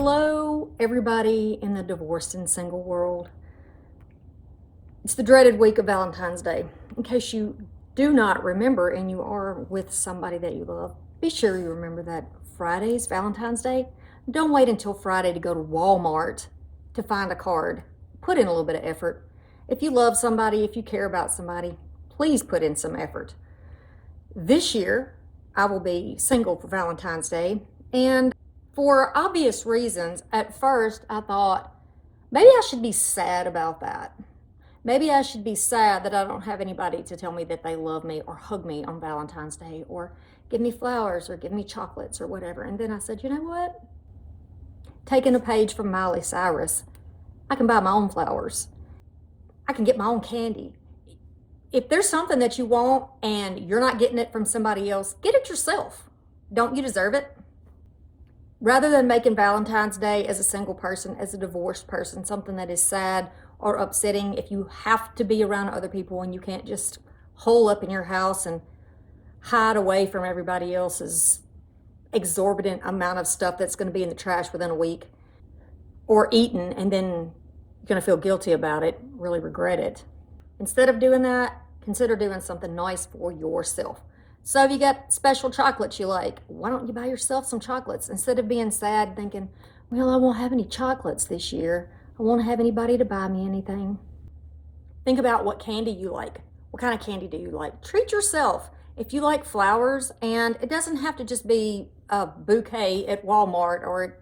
Hello, everybody in the divorced and single world. It's the dreaded week of Valentine's Day. In case you do not remember and you are with somebody that you love, be sure you remember that Friday's Valentine's Day. Don't wait until Friday to go to Walmart to find a card. Put in a little bit of effort. If you love somebody, if you care about somebody, please put in some effort. This year, I will be single for Valentine's Day, and for obvious reasons, at first I thought, maybe I should be sad about that. Maybe I should be sad that I don't have anybody to tell me that they love me or hug me on Valentine's Day or give me flowers or give me chocolates or whatever. And then I said, you know what? Taking a page from Miley Cyrus, I can buy my own flowers. I can get my own candy. If there's something that you want and you're not getting it from somebody else, get it yourself. Don't you deserve it? Rather than making Valentine's Day as a single person, as a divorced person, something that is sad or upsetting, if you have to be around other people and you can't just hole up in your house and hide away from everybody else's exorbitant amount of stuff that's going to be in the trash within a week, or eaten and then you're going to feel guilty about it, really regret it. Instead of doing that, consider doing something nice for yourself. So if you got special chocolates you like, why don't you buy yourself some chocolates? Instead of being sad thinking, well, I won't have any chocolates this year. I won't have anybody to buy me anything. Think about what candy you like. What kind of candy do you like? Treat yourself. If you like flowers, and it doesn't have to just be a bouquet at Walmart or,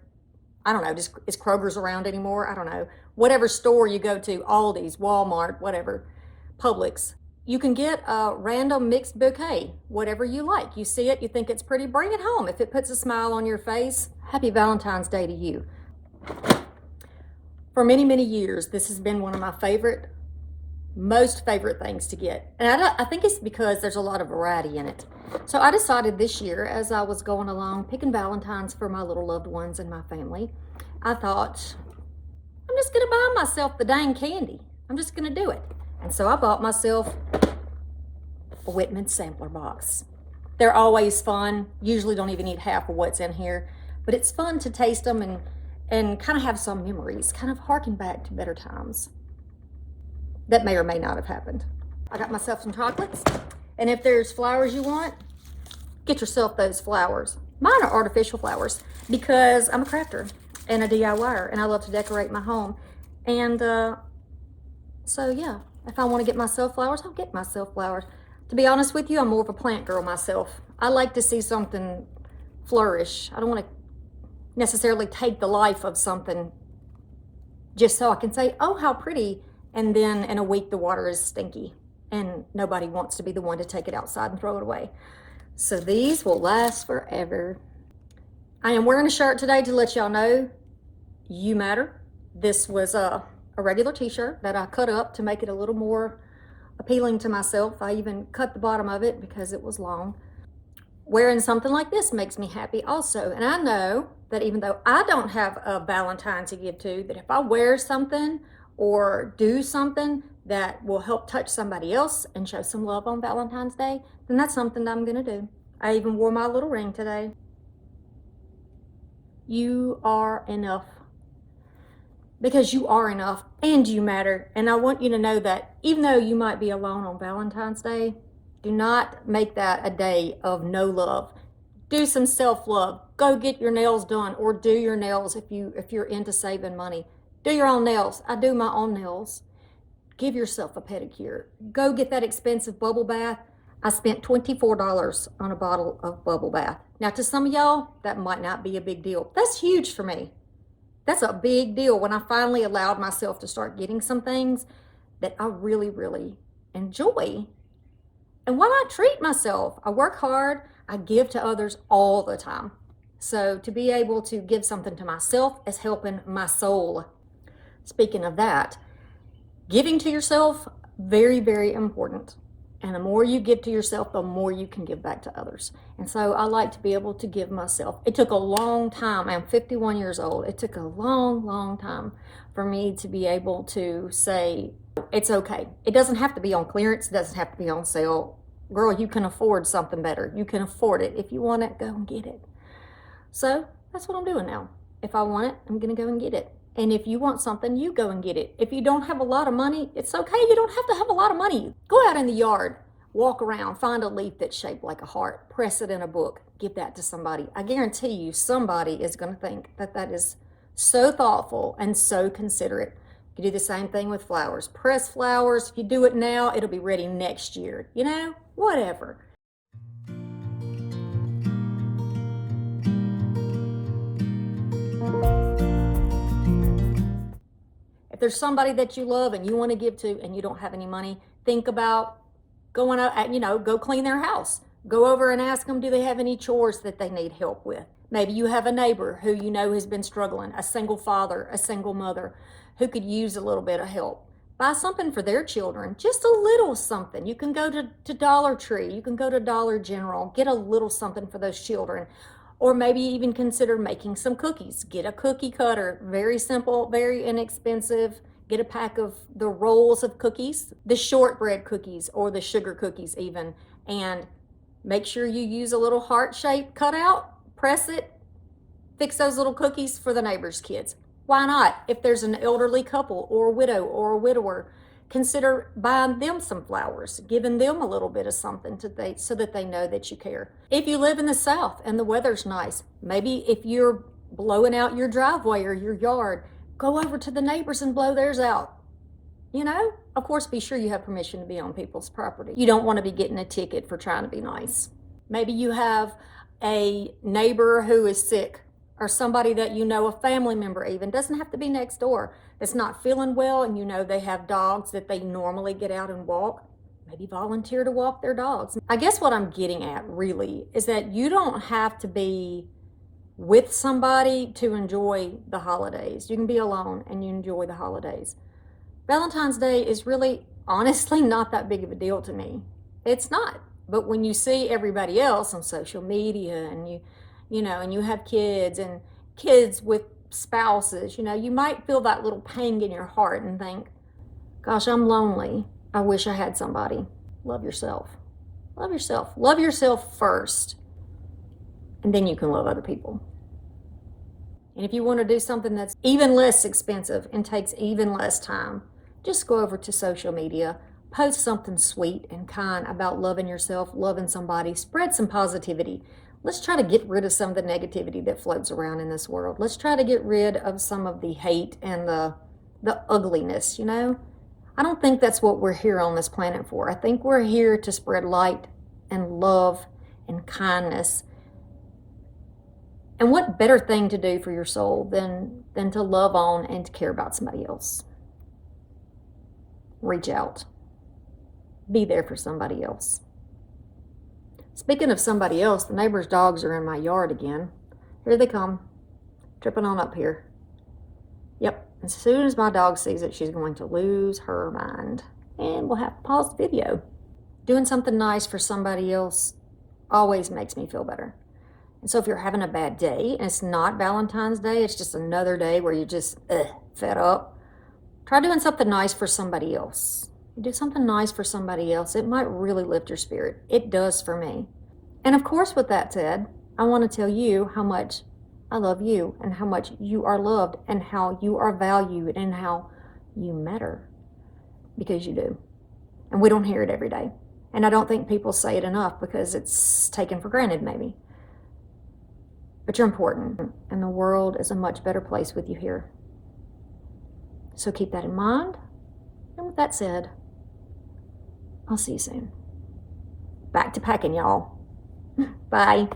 I don't know, just is Kroger's around anymore? I don't know. Whatever store you go to, Aldi's, Walmart, whatever, Publix. You can get a random mixed bouquet, whatever you like. You see it, you think it's pretty, bring it home. If it puts a smile on your face, happy Valentine's Day to you. For many, many years, this has been one of my most favorite things to get. And I think it's because there's a lot of variety in it. So I decided this year, as I was going along, picking Valentines for my little loved ones and my family, I thought, I'm just gonna buy myself the dang candy. I'm just gonna do it. And so I bought myself a Whitman sampler box. They're always fun. Usually don't even eat half of what's in here, but it's fun to taste them and kind of have some memories, kind of harken back to better times that may or may not have happened. I got myself some chocolates, and if there's flowers you want, get yourself those flowers. Mine are artificial flowers because I'm a crafter and a DIYer, and I love to decorate my home. And so yeah, if I want to get myself flowers, I'll get myself flowers. To be honest with you, I'm more of a plant girl myself. I like to see something flourish. I don't want to necessarily take the life of something just so I can say, oh, how pretty, and then in a week the water is stinky and nobody wants to be the one to take it outside and throw it away. So these will last forever. I am wearing a shirt today to let y'all know you matter. This was a regular t-shirt that I cut up to make it a little more appealing to myself. I even cut the bottom of it because it was long. Wearing something like this makes me happy also. And I know that even though I don't have a Valentine to give to, that if I wear something or do something that will help touch somebody else and show some love on Valentine's Day, then that's something that I'm gonna do. I even wore my little ring today. You are enough. Because you are enough and you matter. And I want you to know that even though you might be alone on Valentine's Day, do not make that a day of no love. Do some self-love. Go get your nails done, or do your nails if you're into saving money. Do your own nails. I do my own nails. Give yourself a pedicure. Go get that expensive bubble bath. I spent $24 on a bottle of bubble bath. Now to some of y'all, that might not be a big deal. That's huge for me. That's a big deal when I finally allowed myself to start getting some things that I really, really enjoy. And why not treat myself? I work hard. I give to others all the time. So to be able to give something to myself is helping my soul. Speaking of that, giving to yourself, very, very important. And the more you give to yourself, the more you can give back to others. And so I like to be able to give myself. It took a long time. I'm 51 years old. It took a long, long time for me to be able to say, it's okay. It doesn't have to be on clearance. It doesn't have to be on sale. Girl, you can afford something better. You can afford it. If you want it, go and get it. So that's what I'm doing now. If I want it, I'm going to go and get it. And if you want something, you go and get it. If you don't have a lot of money, it's okay. You don't have to have a lot of money. Go out in the yard, walk around, find a leaf that's shaped like a heart, press it in a book, give that to somebody. I guarantee you somebody is going to think that that is so thoughtful and so considerate. You do the same thing with flowers. Press flowers. If you do it now, it'll be ready next year. You know, whatever. If there's somebody that you love and you want to give to and you don't have any money, think about going out, go clean their house. Go over and ask them, do they have any chores that they need help with? Maybe you have a neighbor who you know has been struggling, a single father, a single mother who could use a little bit of help. Buy something for their children, just a little something. You can go to Dollar Tree, you can go to Dollar General, get a little something for those children. Or maybe even consider making some cookies. Get a cookie cutter, very simple, very inexpensive. Get a pack of the rolls of cookies, the shortbread cookies or the sugar cookies even, and make sure you use a little heart-shaped cutout, press it, fix those little cookies for the neighbor's kids. Why not? If there's an elderly couple or a widow or a widower, consider buying them some flowers, giving them a little bit of something so that they know that you care. If you live in the South and the weather's nice, maybe if you're blowing out your driveway or your yard, go over to the neighbors and blow theirs out. Of course, be sure you have permission to be on people's property. You don't want to be getting a ticket for trying to be nice. Maybe you have a neighbor who is sick, or somebody that you know, a family member even, doesn't have to be next door, that's not feeling well, and they have dogs that they normally get out and walk. Maybe volunteer to walk their dogs. I guess what I'm getting at really is that you don't have to be with somebody to enjoy the holidays. You can be alone and you enjoy the holidays. Valentine's Day is really, honestly, not that big of a deal to me. It's not. But when you see everybody else on social media and you have kids and kids with spouses, you might feel that little pang in your heart and think, gosh, I'm lonely. I wish I had somebody. Love yourself. Love yourself. Love yourself first. And then you can love other people. And if you want to do something that's even less expensive and takes even less time, just go over to social media, post something sweet and kind about loving yourself, loving somebody, spread some positivity. Let's try to get rid of some of the negativity that floats around in this world. Let's try to get rid of some of the hate and the ugliness, I don't think that's what we're here on this planet for. I think we're here to spread light and love and kindness. And what better thing to do for your soul than to love on and to care about somebody else? Reach out. Be there for somebody else. Speaking of somebody else, the neighbor's dogs are in my yard again. Here they come, tripping on up here. Yep, as soon as my dog sees it, she's going to lose her mind. And we'll have to pause the video. Doing something nice for somebody else always makes me feel better. And so if you're having a bad day, and it's not Valentine's Day, it's just another day where you're just fed up, try doing something nice for somebody else. You do something nice for somebody else, it might really lift your spirit. It does for me. And of course, with that said, I want to tell you how much I love you and how much you are loved and how you are valued and how you matter, because you do. And we don't hear it every day. And I don't think people say it enough because it's taken for granted maybe. But you're important, and the world is a much better place with you here. So keep that in mind. And with that said, I'll see you soon. Back to packing, y'all. Bye.